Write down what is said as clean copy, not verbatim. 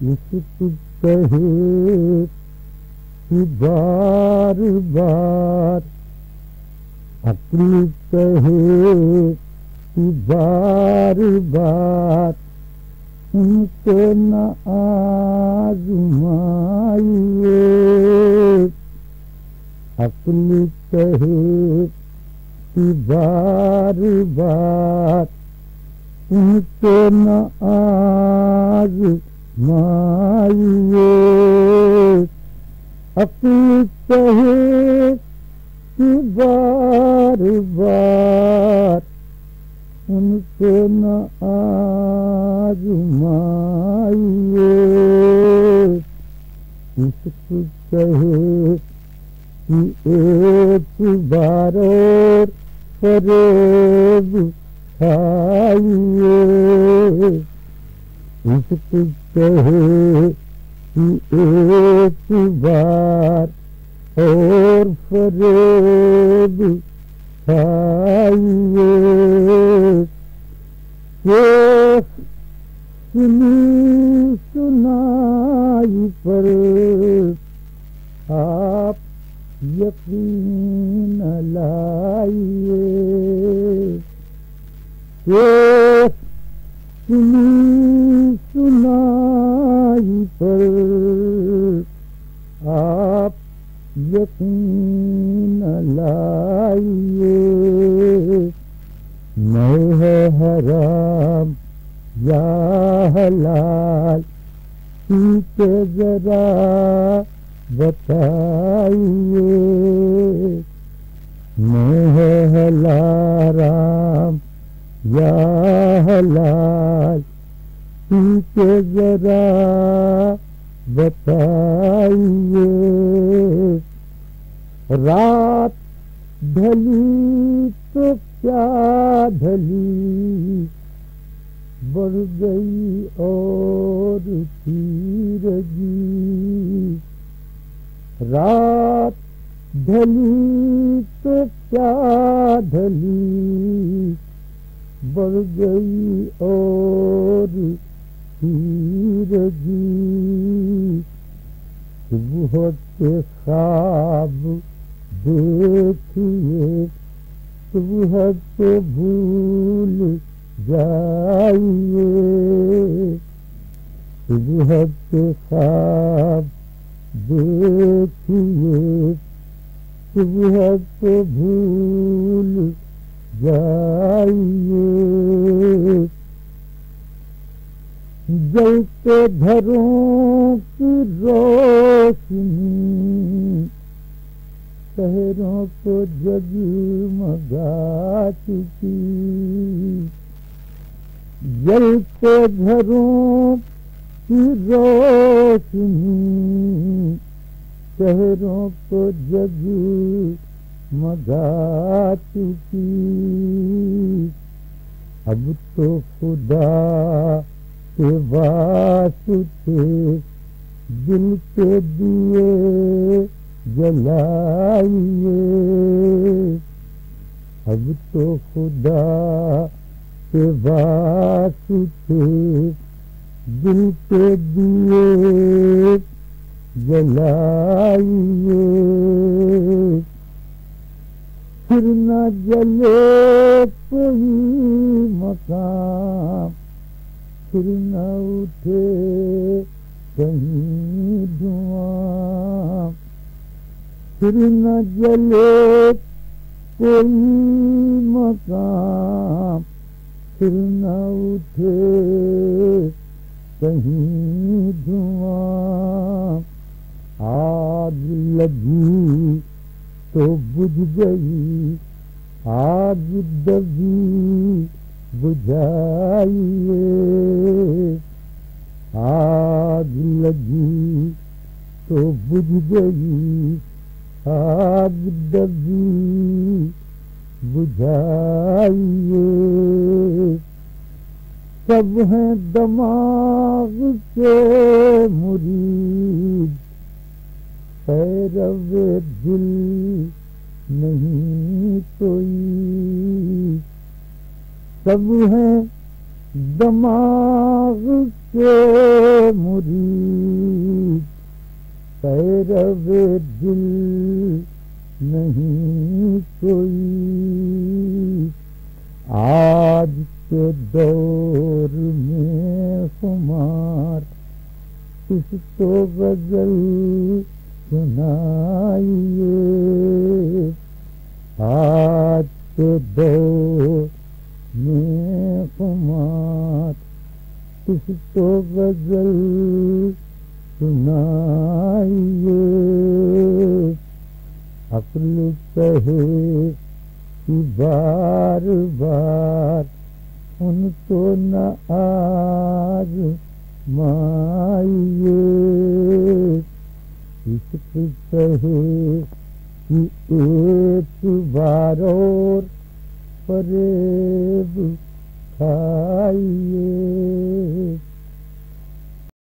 عشق کہے کہ بار بار، عقل کہے کہ بار بار، ان کو نہ آزمائیے، عقل کہے کہ بار بار، ان کو نہ آزمائیے، عقل کہے کہ بار بار، ان کو نہ آزمائیے، عشق کہے کہ ایک بار اور فریب کھائیے، عشق کہے کہ ایک بار اور فریب کھائیے، شیخ سنی سنائی پر آپ یقین لائیے، شیخ سنی سنائی پر آپ یقین لائیے، میں ہے حرام یا حلال کے ذرا بتائیے، میں ہے حلال یا حلال کے ذرا بتائیے، رات ڈھلی تو کیا ڈھلی، بڑھ گئی اور تیرگی، رات ڈھلی تو کیا ڈھلی، بڑھ گئی اور تیرگی، صبح کے خواب دیکھیے، صبح کو بھول جائیے، صبح کے خواب دیکھیے، صبح کو بھول جائیے، جلتے گھروں کی روشنی شہروں کو جگمگا چکی، جلتے گھروں کی روشنی شہروں کو جگمگا چکی، اب تو خدا کے واسطے دل کے دیے جلائیے، اب تو خدا کے واسطے دل کے دیے جلائیے، پھر نہ جلے کوئی مقام، پھر نہ اٹھے کہیں دھواں، پھر نہ جلے کوئی مقام، پھر نہ اٹھے کہیں دھواں، آگ لگی تو بجھ گئی، آگ دبی بجھائیے، آگ لگی تو بجھ گئی، آگ دبی بجھائیے، سب ہیں دماغ کے مرید، پیرو دل نہیں کوئی، سب ہیں دماغ کے مرید پیرو دل نہیں کوئی، آج کے دور میں خمار کس کو غزل سنائیے، آج کے دور میں خمار کس کو غزل سنائیے، عقل کہے کہ بار بار ان کو نہ آزمائیے، عشق کہے کہ ایک بار اور فریب کھائیے۔